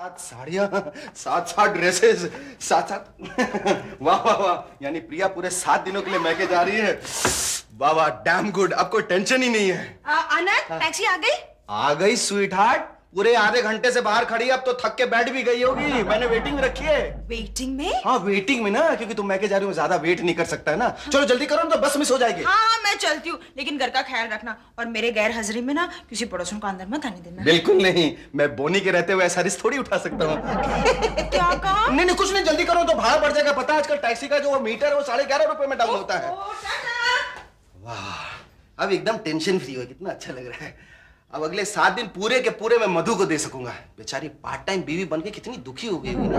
सात साड़ियां, सात सात ड्रेसेस, सात सात वाह वाह वाह, यानी प्रिया पूरे 7 दिनों के लिए मैके जा रही है। वाह वाह, डैम गुड, अब कोई टेंशन ही नहीं है। आनंद, टैक्सी आ गई? आ गई स्वीट हार्ट, पूरे आधे घंटे से बाहर खड़ी है, अब तो थक के बैठ भी गई होगी। मैंने वेटिंग में रखी है। वेटिंग में? हाँ वेटिंग में ना, क्योंकि तुम मैके जा रही हो, ज्यादा वेट नहीं कर सकता है ना। चलो जल्दी करो ना, तो बस मिस हो जाएगी। हाँ मैं चलती हूँ, लेकिन घर का ख्याल रखना, और मेरे गैर हाजिरी में ना किसी पड़ोसन को अंदर मत आने देना। बिल्कुल नहीं, मैं बोनी के रहते हुए ऐसा रिस्क थोड़ी उठा सकता हूँ। क्या कहा? नहीं नहीं कुछ नहीं, जल्दी करो तो भाड़ा बढ़ जाएगा। पता है आजकल टैक्सी का जो मीटर है वो 11.5 रुपए में डाउन होता है। वाह, अब एकदम टेंशन फ्री हो, कितना अच्छा लग रहा है। अब अगले 7 दिन पूरे के पूरे मैं मधु को दे सकूंगा। बेचारी पार्ट टाइम बीवी बनके कितनी दुखी हो गई होगी ना।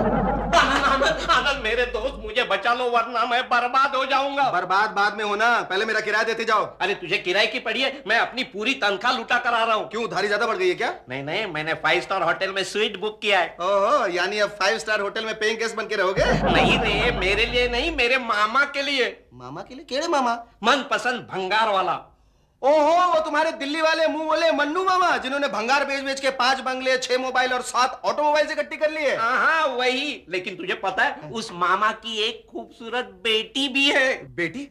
आनंद मेरे दोस्त, मुझे बचा लो वरना मैं बर्बाद हो जाऊंगा। बर्बाद बाद में होना, पहले मेरा किराया देते जाओ। अरे तुझे किराए की पड़ी है, मैं अपनी पूरी तनख्वाह लुटा कर आ रहा हूँ। क्यों, उधारी ज्यादा बढ़ गई है क्या? नहीं नहीं, मैंने 5 स्टार होटल में स्वीट बुक किया है। ओहो, यानी अब 5 स्टार होटल में पेइंग गेस्ट बन के रहोगे? नहीं रे, मेरे लिए नहीं, मेरे मामा के लिए। मामा के लिए? केड़े मामा? मनपसंद भंगार वाला। ओहो, वो तुम्हारे दिल्ली वाले मुंह बोले मन्नू मामा, जिन्होंने भंगार बेच बेच के 5 बंगले, 6 मोबाइल और 7 ऑटोमोबाइल इकट्ठी कर लिए। हाँ वही, लेकिन तुझे पता है उस मामा की एक खूबसूरत बेटी भी है। बेटी?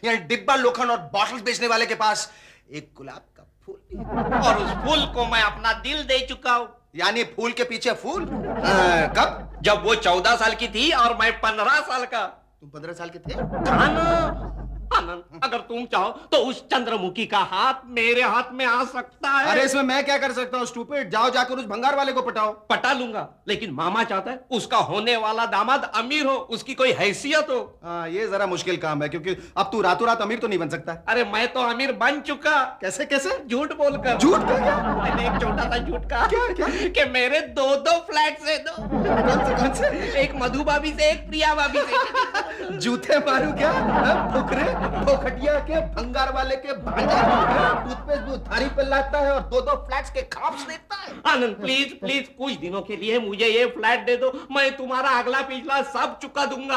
यानी डिब्बा लोखंड और बॉटल बेचने वाले के पास एक गुलाब का फूल भी है। और उस फूल को मैं अपना दिल दे चुका हूँ। यानी फूल के पीछे फूल? कब? जब वो 14 साल की थी और मैं 15 साल का। तुम 15 साल के थे? आनंद, अगर तुम चाहो तो उस चंद्रमुखी का हाथ मेरे हाथ में आ सकता है। अरे इसमें मैं क्या कर सकता हूँ स्टूपिड, जाओ जाकर उस भंगार वाले को पटाओ। पटा लूंगा, लेकिन मामा चाहता है उसका होने वाला दामाद अमीर हो, उसकी कोई हैसियत हो। हाँ ये जरा मुश्किल काम है, क्योंकि अब तू रातों रात अमीर तो नहीं बन सकता। अरे मैं तो अमीर बन चुका। कैसे कैसे? झूठ बोलकर। झूठ का क्या? मैंने एक छोटा सा झूठ कहा। क्या क्या? कि मेरे 2 फ्लैट से 2। कौन से? एक मधु भाभी से, एक प्रिया भाभी से। जूते मारू क्या? फुकरे खटिया के भंगार वाले के भांजा टूथपेस्ट भी थारी पे लाता है और 2 फ्लैट्स के खाप्स देता है। आनंद प्लीज प्लीज, कुछ दिनों के लिए मुझे ये फ्लैट दे दो, मैं तुम्हारा अगला पिछला सब चुका दूंगा।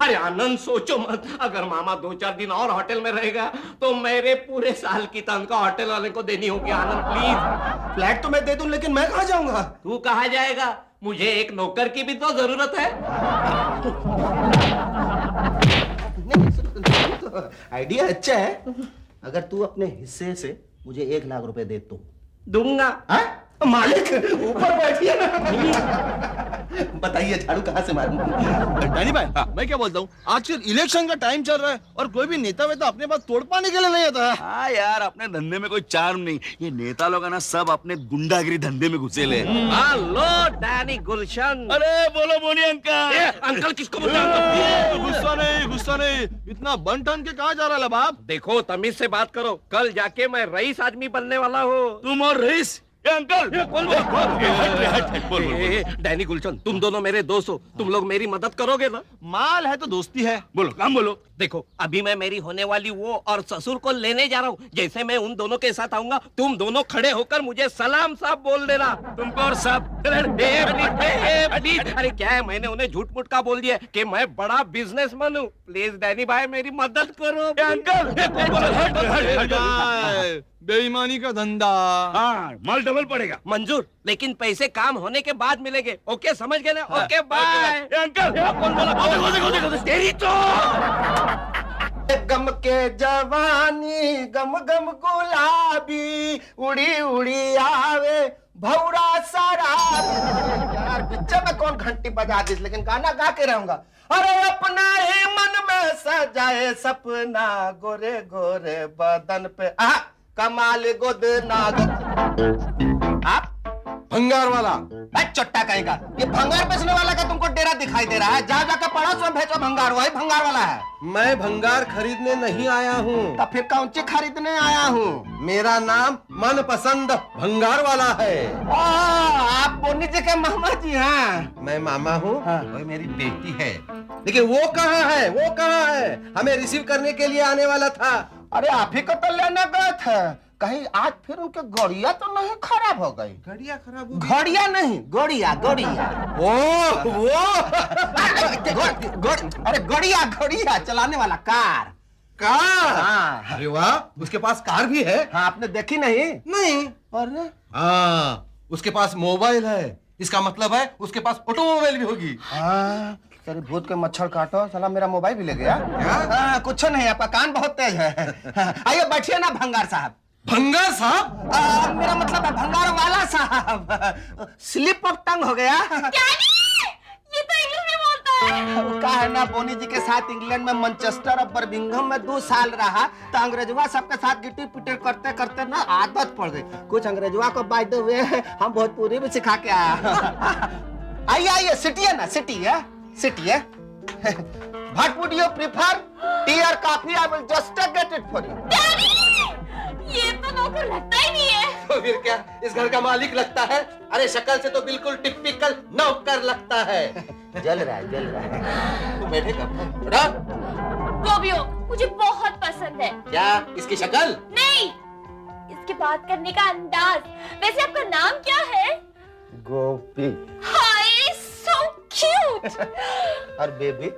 अरे आनंद सोचो मत, अगर मामा 2-4 दिन और होटल में रहेगा तो मेरे पूरे साल की तनख्वाह होटल वाले को देनी होगी। आनंद प्लीज। फ्लैट तो मैं दे दूं, लेकिन मैं कहां जाऊंगा? तू कहां जाएगा? मुझे एक नौकर की भी तो जरूरत है। आइडिया अच्छा है, अगर तू अपने हिस्से से मुझे 1 लाख रुपए दे तो दूंगा। मालिक ऊपर बैठिए ना। बताइए झाड़ू कहाँ से मारूं? डैनी भाई, मैं क्या बोलता हूँ, आजकल इलेक्शन का टाइम चल रहा है और कोई भी नेता वेता अपने पास तोड़ पाने के लिए नहीं आता है। हाँ यार, अपने धंधे में कोई चार्म नहीं। ये नेता लोग है ना, सब अपने गुंडागिरी धंधे में घुसे ले। हेलो डैनी गुलशन। अरे बोलो बोनी अंकल। अंकल किसको बोलते? गुस्सा नहीं, इतना बन ठन के कहाँ जा रहा है बाप? देखो तमीज से बात करो, कल जाके मैं रईस आदमी बनने वाला हूँ। तुम और रईस? अंकल डैनी गुलशन, तुम दोनों मेरे दोस्त हो, तुम लोग मेरी मदद करोगे ना? माल है तो दोस्ती है। बोलो, काम बोलो। देखो अभी मैं मेरी होने वाली वो और ससुर को लेने जा रहा हूँ। जैसे मैं उन दोनों के साथ आऊंगा, तुम दोनों खड़े होकर मुझे सलाम साहब बोल देना। तुमको और सब। अरे क्या है, मैंने उन्हें झूठ मूठ का बोल दिया कि मैं बड़ा बिजनेसमैन हूँ। प्लीज डैनी भाई मेरी मदद करो। बेईमानी का धंधा। हाँ, माल डबल पड़ेगा। मंजूर, लेकिन पैसे काम होने के बाद मिलेंगे। ओके समझ गए ना? Okay bye. अंकल कौन बोला? तेरी तो गम के जवानी गम गम गुलाबी उड़ी उड़ी आवे भौरा शराब। यार पिक्चर में कौन घंटी बजा दी, लेकिन गाना गा के रहूंगा। अरे अपना ही मन में सजाए सपना, गोरे गोरे बदन पे कमाल गोद नाग। आप भंगार वाला चट्टा कहेगा, ये भंगार बेचने वाला का तुमको डेरा दिखाई दे रहा है? जा जाकर पढ़ा सो भेजो भंगार, वही भंगार वाला है। मैं भंगार खरीदने नहीं आया हूँ। तो फिर कौन सी खरीदने आया हूँ? मेरा नाम मनपसंद भंगार वाला है। आप बोनी जी के मामा जी हैं? मैं मामा हूँ। वही मेरी बेटी है। लेकिन वो कहाँ है? वो कहाँ है? हमें रिसीव करने के लिए आने वाला था। अरे आप ही को तो लेने गए थे। कहीं आज फिर उनके गड़िया तो नहीं खराब हो गई? गड़िया खराब हो गई? घड़िया नहीं, गड़िया गड़िया। वो अरे गड़िया गड़िया चलाने वाला कार। अरे वाह, उसके पास कार भी है? हाँ, आपने देखी नहीं? नहीं। अरे हाँ, उसके पास मोबाइल है, इसका मतलब है उसके पास ऑटोमोबाइल भी होगी। तेरे भूत के मच्छर काटो, साला मेरा मोबाइल भी ले गया। कुछ नहीं, आपका कान बहुत तेज है। आइए बैठिए ना भंगार साहब। भंगार साहब? मेरा मतलब है भंगार वाला साहब। स्लिप ऑफ टंग हो गया। ये तो इंग्लिश में बोलता है। का है ना, बोनी जी के साथ इंग्लैंड में मैनचेस्टर और बर्मिंघम में 2 साल रहा, तो अंग्रेजवा सबके साथ गिट्टी पिटे करते करते ना आदत पड़ गई। कुछ अंग्रेजवा को बाय द वे हम भोजपुरी भी सिखा के आया। आइए आइए, सिटी है ना, सिटी है, सिटी है। What would you prefer? Tea or coffee? I will just get it for you. ये तो नौकर लगता ही नहीं है। तो फिर क्या, इस घर का मालिक लगता है? अरे शक्ल से तो बिल्कुल टिपिकल नौकर लगता है। जल रहा है, जल रहा है। तू बैठे कब? बड़ा? गोपियो मुझे बहुत पसंद है। क्या इसकी शक्ल? नहीं, इसके बात करने का अंदाज। वैसे आपका नाम क्या है? गोपी। हाय, so cute। और बेबी,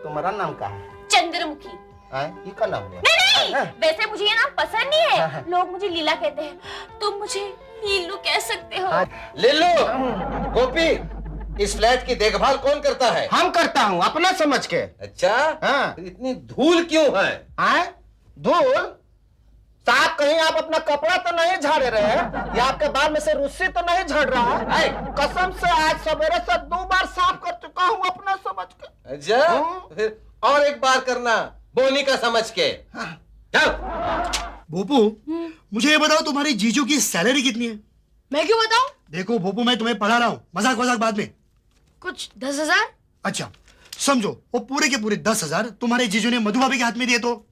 तुम्हारा नाम क्या है? चंद्रमुखी। ये का नाम है? नहीं, वैसे मुझे ये नाम पसंद नहीं है। लोग मुझे लीला कहते हैं, तुम मुझे नीलू कह सकते हो। ले लो। गोपी, इस फ्लैट की देखभाल कौन करता है? हम करता हूँ, अपना समझ के। अच्छा? हाँ। फिर इतनी धूल क्यों है? धूल? साहब, कहीं आप अपना कपड़ा तो नहीं झाड़े रहे हैं? या आपके बाल में से रुस्सी तो नहीं झड़ रहा है? कसम से आज सवेरे से 2 बार साफ कर चुका हूँ, अपना समझ के। अच्छा? फिर और एक बार करना, बोनी का समझ के। जाओ। भोपू, मुझे ये बताओ तुम्हारी जीजू की सैलरी कितनी है? मैं क्यों बताऊं? देखो भोपू, मैं तुम्हें पढ़ा रहा हूँ, मजाक मजाक बाद में। कुछ 10,000। अच्छा, समझो वो पूरे के पूरे 10,000 तुम्हारे जीजू ने मधु भाभी के हाथ में दिए तो?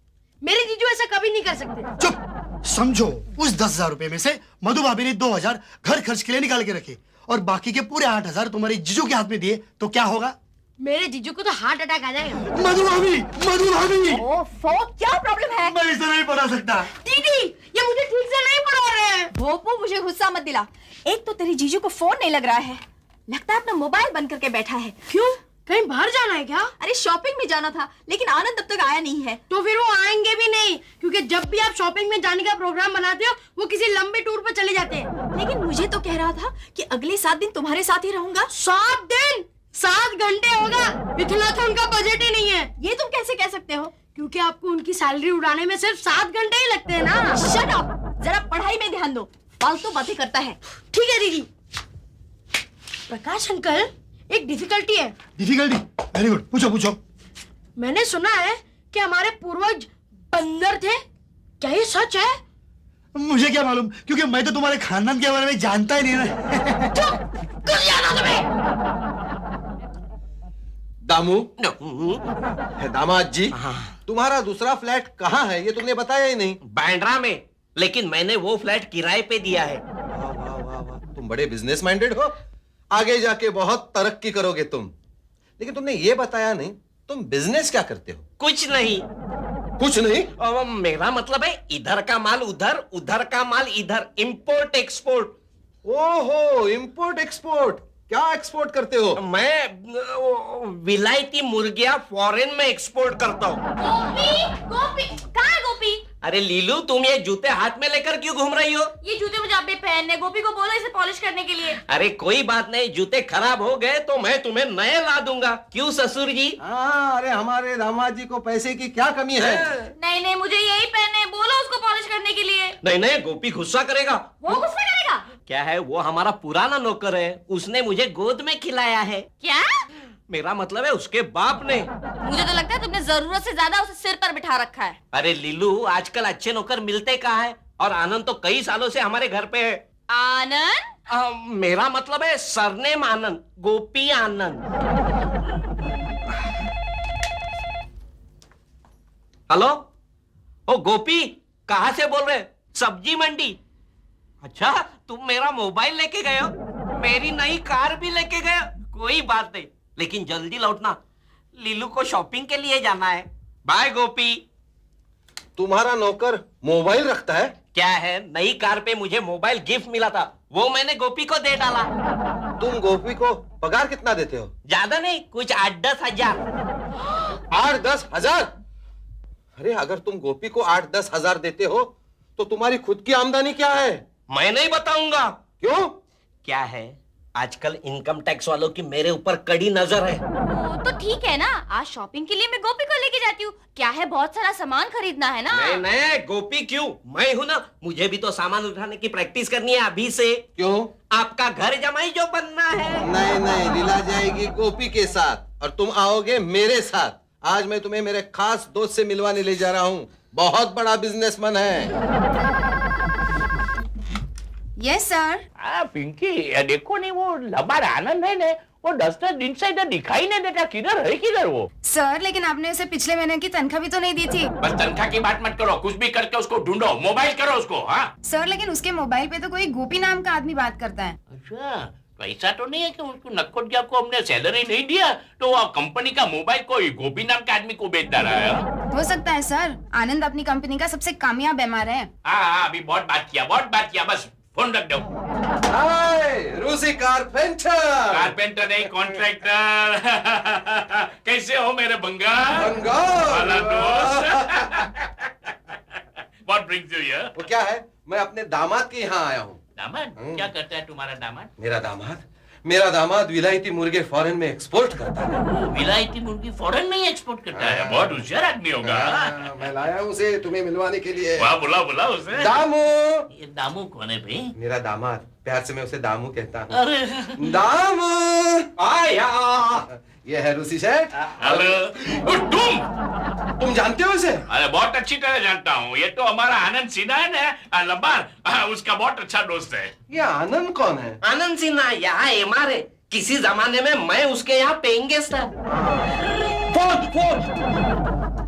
मेरे जीजू ऐसा कभी नहीं कर सकते। चुप। समझो उस 10,000 रुपए में से मधु भाभी ने 2,000 घर खर्च के लिए निकाल के रखे और बाकी के पूरे 8,000 तुम्हारे जीजू के हाथ में दिए तो क्या होगा? मेरे जीजू को तो हार्ट अटैक आ जाएगा। मधु भाभी, मधु भाभी। ओफो, क्या प्रॉब्लम है? मैं इसे नहीं पढ़ा सकता। दीदी, ये मुझे ठीक से नहीं पढ़ा रहे हैं। भोपू, मुझे गुस्सा मत दिला। एक तो तेरी जीजू को फोन नहीं लग रहा है, लगता है अपना मोबाइल बंद करके बैठा है। क्यों? कहीं बाहर जाना है क्या? अरे शॉपिंग में जाना था, लेकिन आनंद अब तक आया नहीं है। तो फिर वो आएंगे भी नहीं, क्योंकि जब भी आप शॉपिंग में जाने का प्रोग्राम बनाते हो वो किसी लंबे टूर पर चले जाते हैं। लेकिन मुझे तो कह रहा था कि अगले 7 दिन तुम्हारे साथ ही रहूंगा। 7 दिन? 7 घंटे होगा? इतना तो उनका बजट ही नहीं है। ये तुम कैसे कह सकते हो? क्योंकि आपको उनकी सैलरी उड़ाने में सिर्फ 7 घंटे ही लगते हैं ना। शट अप, जरा पढ़ाई में ध्यान दो, फालतू बातें करता है। ठीक है दीदी। प्रकाश अंकल, एक डिफिकल्टी है। डिफिकल्टी? वेरी गुड, पूछो पूछो। मैंने सुना है कि हमारे पूर्वज बंदर थे, क्या ये सच है? मुझे क्या मालूम, क्योंकि मैं तो तुम्हारे खानदान के बारे में जानता ही नहीं ना। कुछ याद आ तुम्हें? दामू, दामाद जी, तुम्हारा दूसरा फ्लैट कहाँ है? ये तुमने बताया ही नहीं। बांद्रा में, लेकिन मैंने वो फ्लैट किराए पे दिया है। वाह वाह वाह वाह, तुम बड़े बिजनेस माइंडेड हो, आगे जाके बहुत तरक्की करोगे तुम। लेकिन तुमने ये बताया नहीं, तुम बिजनेस क्या करते हो? कुछ नहीं। कुछ नहीं? मेरा मतलब है इधर का माल उधर, उधर का माल इधर, इंपोर्ट एक्सपोर्ट। ओहो, इंपोर्ट एक्सपोर्ट। क्या एक्सपोर्ट करते हो? मैं विलायती मुर्गियां फॉरेन में एक्सपोर्ट करता हूँ। गोपी, गोपी, कहाँ है गोपी? अरे लीलू, तुम ये जूते हाथ में लेकर क्यों घूम रही हो? ये जूते मुझे अभी पहनने। गोपी को बोलो इसे पॉलिश करने के लिए। अरे कोई बात नहीं, जूते खराब हो गए तो मैं तुम्हें नए ला दूंगा। क्यों ससुर जी? हाँ, अरे हमारे दामाद जी को पैसे की क्या कमी है? नहीं नहीं, मुझे यही पहनने, बोलो उसको पॉलिश करने के लिए। नहीं नहीं, गोपी गुस्सा करेगा। वो गुस्सा करेगा? क्या है, वो हमारा पुराना नौकर है, उसने मुझे गोद में खिलाया है। क्या? मेरा मतलब है उसके बाप ने। मुझे तो लगता है तुमने जरूरत से ज्यादा उसे सिर पर बिठा रखा है। अरे लीलू, आजकल अच्छे नौकर मिलते कहाँ है? और आनंद तो कई सालों से हमारे घर पे है। आनंद? मेरा मतलब है सरनेम आनंद, गोपी आनंद। हेलो, ओ गोपी, कहाँ से बोल रहे? सब्जी मंडी। अच्छा, तुम मेरा मोबाइल लेके गए हो, मेरी नई कार भी लेके गए। कोई बात नहीं, लेकिन जल्दी लौटना, लीलू को शॉपिंग के लिए जाना है। बाय गोपी। तुम्हारा नौकर मोबाइल रखता है? क्या है, नई कार पे मुझे मोबाइल गिफ्ट मिला था, वो मैंने गोपी को दे डाला। तुम गोपी को पगार कितना देते हो? ज्यादा नहीं, कुछ 8-10 हजार। 8-10 हजार? अरे अगर तुम गोपी को 8-10 हजार देते हो तो तुम्हारी खुद की आमदनी क्या है? मैं नहीं बताऊंगा। क्यों? क्या है, आजकल इनकम टैक्स वालों की मेरे ऊपर कड़ी नजर है। ओ, तो ठीक है ना, आज शॉपिंग के लिए मैं गोपी को लेके जाती हूँ। क्या है, बहुत सारा सामान खरीदना है ना। नहीं नहीं, गोपी क्यों, मैं हूं ना, मुझे भी तो सामान उठाने की प्रैक्टिस करनी है अभी से। क्यों? आपका घर जमाई जो बनना है। नहीं नहीं, लीला जाएगी गोपी के साथ और तुम आओगे मेरे साथ। आज मैं तुम्हें मेरे खास दोस्त से मिलवाने ले जा रहा हूँ, बहुत बड़ा बिजनेसमैन है। Yes sir. पिंकी, ये देखो नहीं, वो लबाड़ आनंद है ने, वो 10 दिन से इधर दिखाई नहीं देता। किधर है किधर वो? सर, लेकिन आपने उसे पिछले महीने की तनख्वाह भी तो नहीं दी थी। बस तनख्वाह की बात मत करो, कुछ भी करके उसको ढूंढो, मोबाइल करो उसको। हाँ सर, लेकिन उसके मोबाइल पे तो कोई गोपी नाम का आदमी बात करता है। अच्छा, तो ऐसा तो नहीं है कि उसको नक्कोटिया को हमने सैलरी नहीं दिया तो वो कंपनी का मोबाइल कोई गोपी नाम के आदमी को बेच रहा है? हो सकता है सर, आनंद अपनी कंपनी का सबसे कामयाब एमआर है। हाँ, अभी बहुत बात किया, बस फोन रख दो। हाय रूसी कारपेंटर। कारपेंटर नहीं, कॉन्ट्रैक्टर। कैसे हो मेरे बंगाल बंगाल वाला दोस्त? What brings you here? वो क्या है, मैं अपने दामाद के यहाँ आया हूँ। दामाद? क्या करता है तुम्हारा दामाद? मेरा दामाद विलायती मुर्गे फॉरेन में एक्सपोर्ट करता है। विलायती मुर्गी फॉरेन में ही एक्सपोर्ट करता है? बहुत होशियार आदमी होगा। मैं लाया हूँ उसे तुम्हें मिलवाने के लिए। वाह, बुला उसे। दामू। ये दामू कौन है भाई? मेरा दामाद, प्यार से मैं उसे दामू कहता हूँ। अरे दामू आया। ये है रूसी सेठ। हेलो। तुम जानते हो इसे? अरे बहुत अच्छी तरह जानता हूँ, ये तो हमारा आनंद सिन्हा है ना, लबार, उसका बहुत अच्छा दोस्त है। ये आनंद कौन है? आनंद सिन्हा यहाँ एमआर है। किसी जमाने में मैं उसके यहाँ पेइंग गेस्ट था। फोन।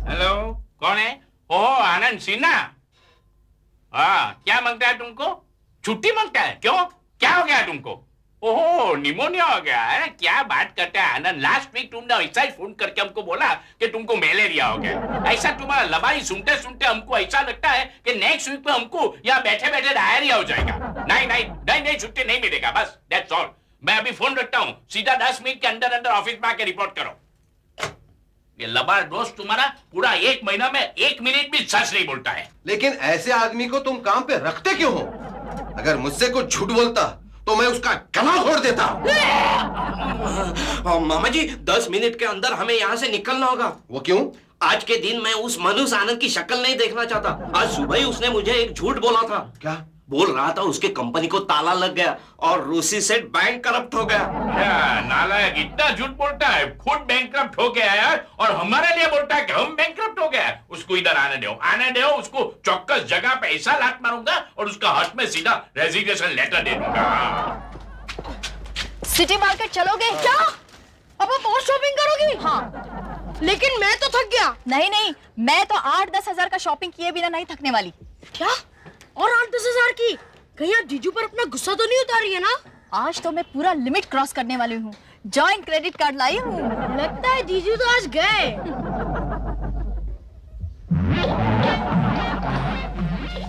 हेलो, कौन है? ओह, आनंद सिन्हा। हाँ, क्या मांगता है तुमको? छुट्टी मांगता है? क्यों, क्या हो गया तुमको? ओहो, निमोनिया हो गया है? क्या बात करता है आनंद, लास्ट वीक तुमने ऐसा ही फोन करके हमको बोला कि तुमको मलेरिया हो गया। ऐसा तुम्हारा लबारी सुनते सुनते हमको ऐसा लगता है कि नेक्स्ट वीक में हमको यहाँ बैठे बैठे डायरिया हो जाएगा। नहीं, छुट्टी नहीं मिलेगा, बस दैट्स ऑल। मैं अभी फोन रखता हूँ, सीधा 10 मिनट के अंदर ऑफिस में आके रिपोर्ट करो। ये लबार दोस्त तुम्हारा पूरा 1 महीना में 1 मिनट भी सच नहीं बोलता है। लेकिन ऐसे आदमी को तुम काम पे रखते क्यों हो? अगर मुझसे कुछ झूठ बोलता तो मैं उसका गला तोड़ देता। मामा जी, 10 मिनट के अंदर हमें यहाँ से निकलना होगा। वो क्यों? आज के दिन मैं उस मनुष्य आनंद की शक्ल नहीं देखना चाहता। आज सुबह ही उसने मुझे एक झूठ बोला था। क्या बोल रहा था उसके कंपनी को ताला लग गया और रूसी सेठ बैंक करप्ट हो गया। क्या नालायक, इतना झूठ बोलता है, खुद बैंकक्रप्ट हो गया यार, और हमारे लिए बोलता है कि हम बैंकक्रप्ट हो गया। उसको इधर आने दो, उसको चौक्कस जगह पे ऐसा लात मारूंगा और उसका हाथ में सीधा रेजिग्नेशन लेटर दे दूंगा। सिटी मार्केट चलोगे क्या? अब आप और शॉपिंग करोगी? हाँ। लेकिन मैं तो थक गया। नहीं, मैं तो 8-10 हजार का शॉपिंग किए बिना नहीं थकने वाली। क्या? और 8-10 हजार की? कहीं आप जीजू पर अपना गुस्सा तो नहीं उतार रही है ना? आज तो मैं पूरा लिमिट क्रॉस करने वाली हूँ। जॉइंट क्रेडिट कार्ड लाई हूँ। लगता है जीजू तो आज गए।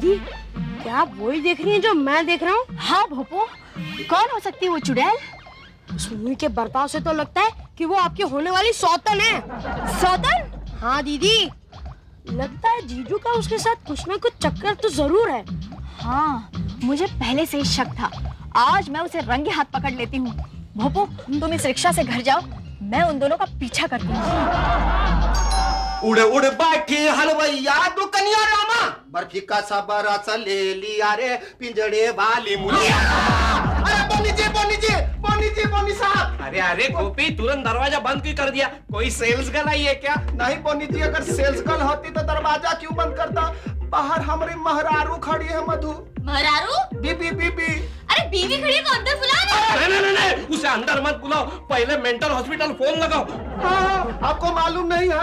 दीदी, क्या आप वही देख रही हैं जो मैं देख रहा हूँ? हाँ भोपो, कौन हो सकती है वो चुड़ैल? उस मुंह के बर्ताव से तो लगता है कि वो आपकी होने वाली सौतन है। सौतन? हाँ दीदी, लगता है जीजू का उसके साथ कुछ ना कुछ चक्कर तो जरूर है। हाँ, मुझे पहले से ही शक था। आज मैं उसे रंगे हाथ पकड़ लेती हूँ। भोपो, तुम इस रिक्शा से घर जाओ, मैं उन दोनों का पीछा करती हूँ। उड़े उड़े बैठी हलवैया दुकनिया रामा, बर्फी का सबर रस ले लिया रे पिंजड़े वाली मुनिया। अरे बोनी साहब। अरे गोपी, तुरंत दरवाजा बंद क्यों कर दिया? कोई सेल्स गर्ल आई है क्या? नहीं बोनी जी, अगर सेल्स गर्ल होती तो दरवाजा क्यों बंद करता? बाहर हमारी महरारू खड़ी है मधु। महरारू? बीबी। अरे बीवी खड़ी है तो अंदर बुला ना। नहीं, उसे अंदर मत बुलाओ, पहले मेंटल हॉस्पिटल फोन लगाओ। हाँ, आपको मालूम नहीं है?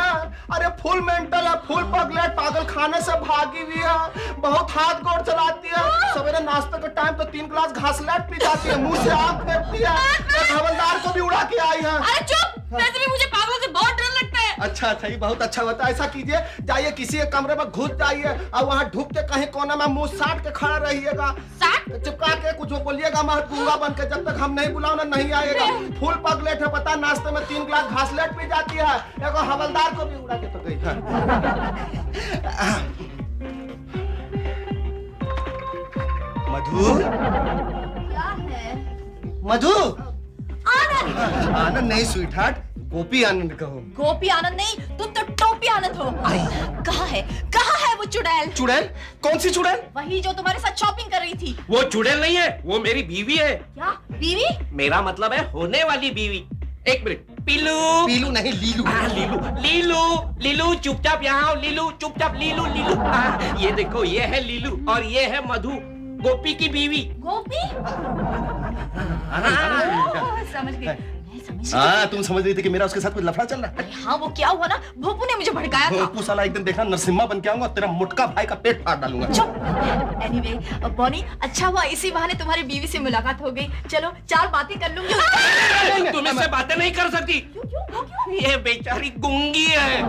अरे फुल मेंटल है, फुल पगलेट, पागल खाने से भागी हुई है, बहुत हाथ गोड़ चलाती है। सवेरे नाश्ते के टाइम तो 3 गिलास घासलेट पी जाती है, मुंह से आग फेंकती है, एक हवलदार को भी उड़ा के आई है। अरे चुप, वैसे भी मुझे पागलों से बहुत डर लगता है। अच्छा, ये बहुत अच्छा होता है। ऐसा कीजिए, जाइए किसी एक कमरे में घुस जाइए और वहाँ ढुक के कहीं कोने में मुंह साट के खड़ा रहिएगा। चिपका के कुछ बोलिएगा, मैं गूंगा बन के, जब तक हम नहीं बुलाओ नहीं आएगा। फुल पगलेट है, पता, नाश्ते में 3 गिलास घासलेट पी जाती है, एक हवलदार को भी उड़ा के तो गई है। मधु, क्या है? मधु। आनंद। आनंद नहीं स्वीट हार्ट, गोपी आनंद कहो। गोपी आनंद नहीं, तुम तो टोपी आनंद हो। कहाँ है वो चुड़ैल? चुड़ैल? कौन सी चुड़ैल? वही जो तुम्हारे साथ शॉपिंग कर रही थी। वो चुड़ैल नहीं है, वो मेरी बीवी है। क्या बीवी? मेरा मतलब है होने वाली बीवी। एक मिनट, पीलू। पीलू नहीं, लीलू। हाँ, लीलू लीलू लीलू, चुपचाप यहाँ आओ लीलू, चुपचाप लीलू लीलू। ये देखो, ये है लीलू और ये है मधु, गोपी की बीवी। गोपी? समझ गई। हाँ, तुम समझ रही थी कि मेरा उसके साथ कोई लफड़ा चल रहा है। अरे हाँ, वो क्या हुआ ना, भोपू ने मुझे भड़काया था। भोपू साला एक दिन देखना नरसिम्हा बन के आऊंगा, तेरा मुटका भाई का पेट फाड़ डालूंगा। चुप। एनीवे बॉनी, अच्छा हुआ इसी बहाने तुम्हारी बीवी से मुलाकात हो गई। चलो 4 बातें कर लूंगी। तुम इससे बातें नहीं कर सकती, ये बेचारी गूंगी है।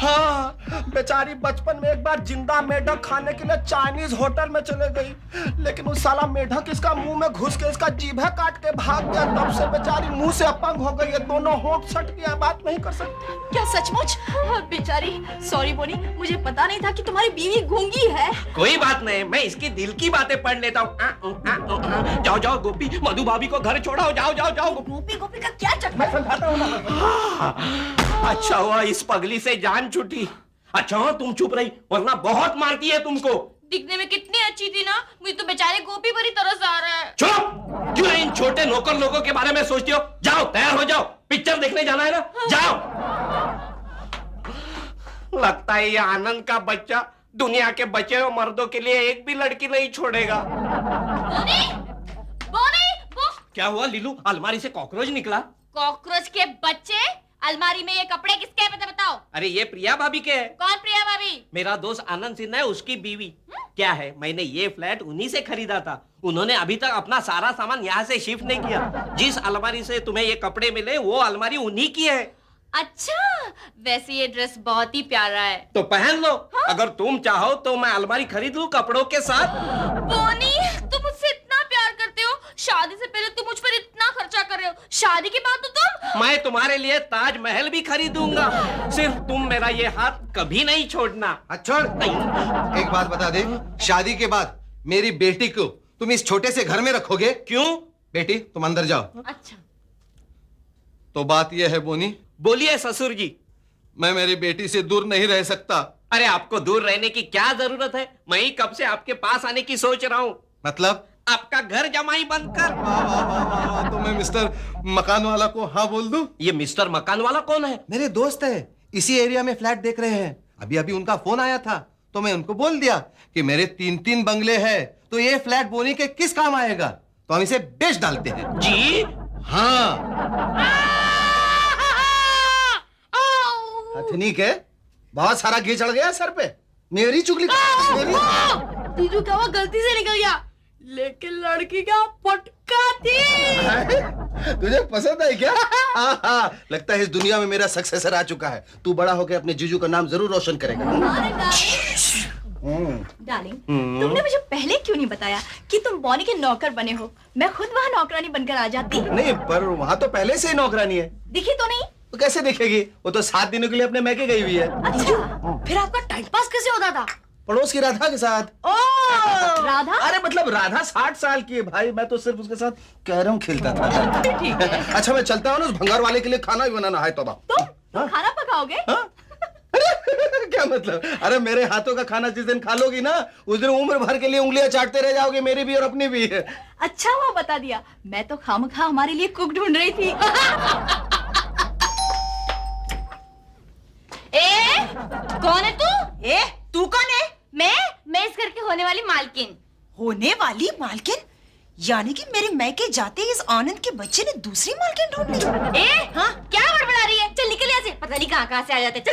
हाँ, बेचारी बचपन में एक बार जिंदा मेढक खाने के लिए चाइनीज होटल में चले गई, लेकिन उस साला मेढक इसका मुंह में घुस के इसका जीभे काट के भाग गया। तब से बेचारी मुंह से अपंग हो गई है, दोनों होंठ सट गया, बात नहीं कर सकती। क्या सचमुच? बेचारी, सॉरी बोनी, मुझे पता नहीं था कि तुम्हारी बीवी गूंगी है। कोई बात नहीं, मैं इसकी दिल की बातें पढ़ लेता हूँ। जाओ जाओ गोपी, मधु भाभी को घर छोड़ाओ, जाओ जाओ जाओ। गोपी गोपी का क्या चक्कर? मैं समझाता हूँ ना। अच्छा हुआ इस पगली से जान छूटी। अच्छा हुआ तुम चुप रही, वरना बहुत मारती है तुमको। दिखने में कितनी अच्छी थी ना, मुझे तो बेचारे गोपी पर ही तरस आ रहा है। चुप! क्यों इन छोटे नौकर लोगों के बारे में सोचती हो? जाओ, तैयार हो जाओ, पिक्चर देखने जाना है ना, जाओ। लगता है ये आनंद का बच्चा दुनिया के बचे हुए मर्दों के लिए एक भी लड़की नहीं छोड़ेगा। क्या हुआ लीलू, अलमारी से कॉकरोच निकला? कॉकरोच के बच्चे, अलमारी में ये कपड़े किसके हैं बताओ? अरे ये प्रिया भाभी के है। कौन प्रिया भाभी? मेरा दोस्त आनंद सिन्हा है, उसकी बीवी। क्या है, मैंने ये फ्लैट उन्हीं से खरीदा था। उन्होंने अभी तक अपना सारा सामान यहाँ से शिफ्ट नहीं किया। जिस अलमारी से तुम्हें ये कपड़े मिले वो अलमारी उन्हीं की है। अच्छा, वैसे ये ड्रेस बहुत ही प्यारा है। तो पहन लो। अगर तुम चाहो तो मैं अलमारी खरीद लूं कपड़ों के साथ। बोनी, तुम मुझसे इतना प्यार करते हो, शादी से पहले तुम मुझ पर इतना खर्चा कर रहे हो, शादी के बाद तो तुम। मैं तुम्हारे लिए ताजमहल भी खरीदूंगा, सिर्फ तुम मेरा ये हाथ कभी नहीं छोड़ना। अच्छा, एक बात बता दे, शादी के बाद मेरी बेटी को तुम इस छोटे से घर में रखोगे? क्यों? बेटी तुम अंदर जाओ। अच्छा, तो बात यह है बोनी, बोलिए ससुर जी। मैं मेरी बेटी से दूर नहीं रह सकता। अरे आपको दूर रहने की क्या जरूरत है, मैं ही कब से आपके पास आने की सोच रहा हूँ। मतलब? आपका घर जमाई बनकर। तो मैं मिस्टर मकान वाला को हाँ बोल दूं? ये मिस्टर मकान वाला कौन है? मेरे दोस्त है, इसी एरिया में फ्लैट देख रहे हैं। अभी अभी उनका फोन आया था, तो मैं उनको बोल दिया कि मेरे 3-3 बंगले हैं, तो ये फ्लैट बोनी के किस काम आएगा, तो हम इसे बेच डालते हैं। जी? हाँ। हथनी के बहुत सारा घी चढ़ गया सर पे। मेरी चुगली तीजू क्या हुआ, गलती से निकल गया, लेकिन लड़की क्या पटका थी। तुझे पसंद है क्या? हाँ, लगता है इस दुनिया में मेरा सक्सेसर आ चुका है। तू बड़ा होकर अपने जीजू का नाम जरूर रोशन करेगा। डार्लिंग, तुमने मुझे पहले क्यों नहीं बताया कि तुम बॉनी के नौकर बने हो? मैं खुद वहाँ नौकरानी बनकर आ जाती। नहीं, पर वहाँ तो पहले से ही नौकरानी है। दिखी तो नहीं? तो कैसे देखेगी? वो तो 7 दिनों के लिए अपने मैके गई हुई है। अच्छा, फिर आपका टाइम पास कैसे होता था? पड़ोस की राधा के साथ। राधा? अरे मतलब राधा 60 साल की है भाई, मैं तो सिर्फ उसके साथ कैरम खेलता था। ठीक है। अच्छा, मैं चलता हूँ ना, उस भंगार वाले के लिए खाना भी बनाना है। तोबा। तुम खाना पकाओगे? क्या मतलब? अरे मेरे हाथों का खाना जिस दिन खा लोगी ना, उस दिन उम्र भर के लिए उंगलियां चाटते रह जाओगे, मेरी भी और अपनी भी। अच्छा हुआ बता दिया, मैं तो खामखा हमारे लिए कुक ढूंढ रही थी। कौन है तू? तू कौन है? मैं इस घर की होने वाली मालकिन। होने वाली मालकिन? यानी कि मेरे मैके जाते ही इस आनंद के बच्चे ने दूसरी मालकिन ढूंढ ली। हाँ, क्या बड़बड़ा रही है? चल निकल यहाँ से, पता नहीं कहाँ से आ जाते। चल।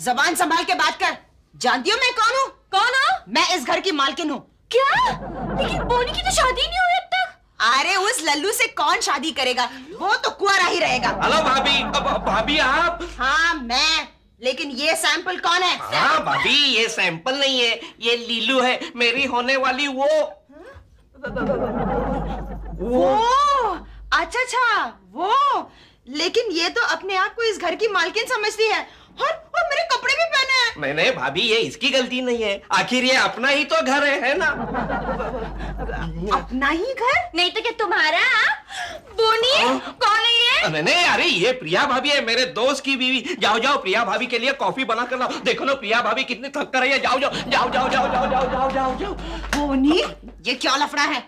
जबान संभाल के बात कर। जानती हो मैं कौन हूँ? कौन हो? मैं इस घर की मालकिन हूँ। क्या? लेकिन बोनी की तो शादी नहीं हुई अब तक। अरे उस लल्लू से कौन शादी करेगा, वो तो कुंवारा ही रहेगा। हेलो भाभी। भाभी आप? हाँ मैं, लेकिन ये सैंपल कौन है? हाँ भाभी, ये सैंपल नहीं है, ये लीलू है, मेरी होने वाली वो। अच्छा, वो लेकिन ये तो अपने आप को इस घर की मालकिन समझती है और मेरे कपड़े भी पहने हैं। नहीं नहीं भाभी, ये इसकी गलती नहीं है, आखिर ये अपना ही तो घर है ना। अपना ही घर? नहीं तो क्या तुम्हारा? बोनी, कौन है ये? नहीं नहीं, अरे ये प्रिया भाभी है, मेरे दोस्त की बीवी। जाओ जाओ प्रिया भाभी के लिए कॉफी बना कर लाओ। देखो ना प्रिया भाभी कितनी थक कर रही है। जाओ जाओ जाओ जाओ जाओ जाओ जाओ जाओ जाओ जाओ। बोनी, ये क्या लफड़ा है?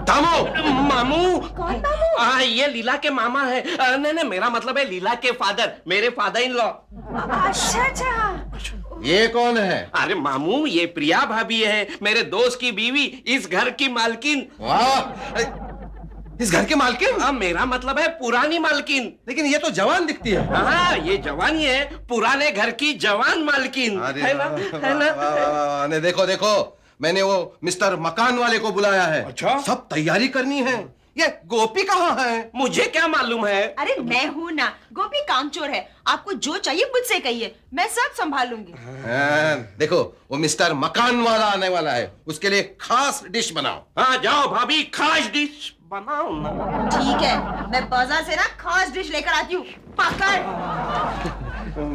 दामू, मामू। कौन मामू? ये लीला के मामा है। नहीं नहीं, मेरा मतलब है लीला के फादर, मेरे फादर इन लॉ। अच्छा अच्छा। ये कौन है? अरे मामू, ये प्रिया भाभी है, मेरे दोस्त की बीवी, इस घर की मालकिन। वाह, इस घर के मालकिन? मेरा मतलब है पुरानी मालकिन। लेकिन ये तो जवान दिखती है। हाँ, ये जवान ही है, पुराने घर की जवान मालकिन। अरे है ना? है ना? वाह, देखो देखो, मैंने वो मिस्टर मकान वाले को बुलाया है। अच्छा? सब तैयारी करनी है। ये गोपी कहाँ है? मुझे क्या मालूम है? अरे मैं हूँ ना, गोपी कामचोर है। आपको जो चाहिए मुझसे कहिए, मैं सब संभालूंगी। देखो, वो मिस्टर मकान वाला आने वाला है, उसके लिए खास डिश बनाओ। हाँ जाओ भाभी, खास डिश बनाओ ना। ठीक है, मैं बाजार से ना खास डिश लेकर आती हूँ। पकड़।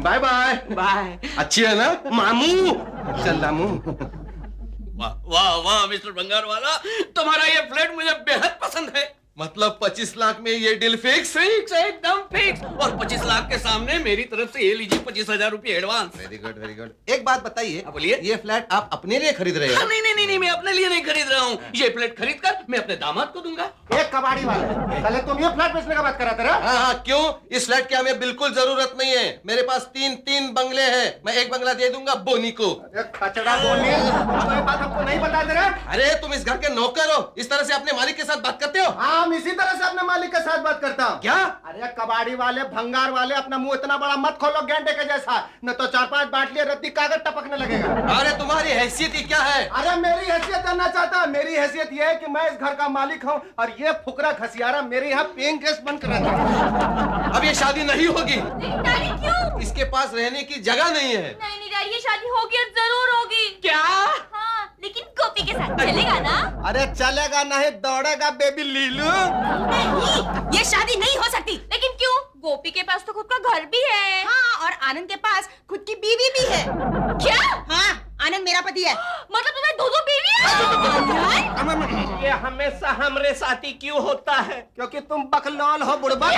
Bye bye. बाय। अच्छी है ना मामू? चल रामू। वाह वाह वाह मिस्टर बंगार वाला, तुम्हारा ये फ्लैट मुझे बेहद पसंद है। मतलब 25 लाख में ये डील फिक्स? फिक्स, एकदम फिक्स। और 25 लाख के सामने मेरी तरफ से ये लीजिए 25,000 रुपए advance. Very good very good. एक बात बताइए, हाँ, बोलिए। ये फ्लैट आप अपने लिए खरीद रहे हाँ, हैं? नहीं नहीं नहीं, मैं अपने लिए नहीं खरीद रहा हूँ। ये फ्लैट खरीद कर मैं अपने दामाद को दूंगा। एक कबाड़ी वाले, पहले तुम ये फ्लैट बेचने का बात करा था। हाँ हाँ, क्यों? इस फ्लैट की हमें बिल्कुल जरूरत नहीं है। मेरे पास तीन बंगले हैं, मैं एक बंगला दे दूंगा बोनी को। खचड़ा बोली, ये बात हमको नहीं बता दे रहे। अरे तुम इस घर के नौकर हो, इस तरह से अपने मालिक के साथ बात करते हो? हाँ, हम इसी तरह से अपने मालिक के साथ बात करता हूँ। क्या? अरे कबाड़ी वाले, भंगार वाले, अपना मुंह इतना बड़ा मत खोलो गेंडे के जैसा, न तो 4-5 बाटली रद्दी कागज टपकने लगेगा। अरे तुम्हारी हैसियत ही क्या है? अरे मेरी हैसियत जानना चाहता है? मेरी हैसियत यह है कि मैं इस घर का मालिक हूँ और ये फुकरा खसियारा मेरे यहाँ पेइंग गेस्ट बनकर रहता है। अब ये शादी नहीं होगी। डैडी क्यों? इसके पास रहने की जगह नहीं है। नहीं नहीं डैडी, ये शादी होगी और जरूर होगी। क्या? हाँ, लेकिन गोपी के साथ चलेगा ना? अरे चलेगा नहीं, दौड़ेगा बेबी लीलू। नहीं, ये शादी नहीं हो सकती। लेकिन क्यों? गोपी के पास तो खुद का घर भी है। हाँ, और आनंद के पास खुद की बीवी भी है। क्या? हाँ, आनंद मेरा पति है। मतलब तुम्हें दो बीवी है? ये हमेशा हमरे साथी क्यों होता है? क्योंकि तुम बकलौल हो बुड़बक।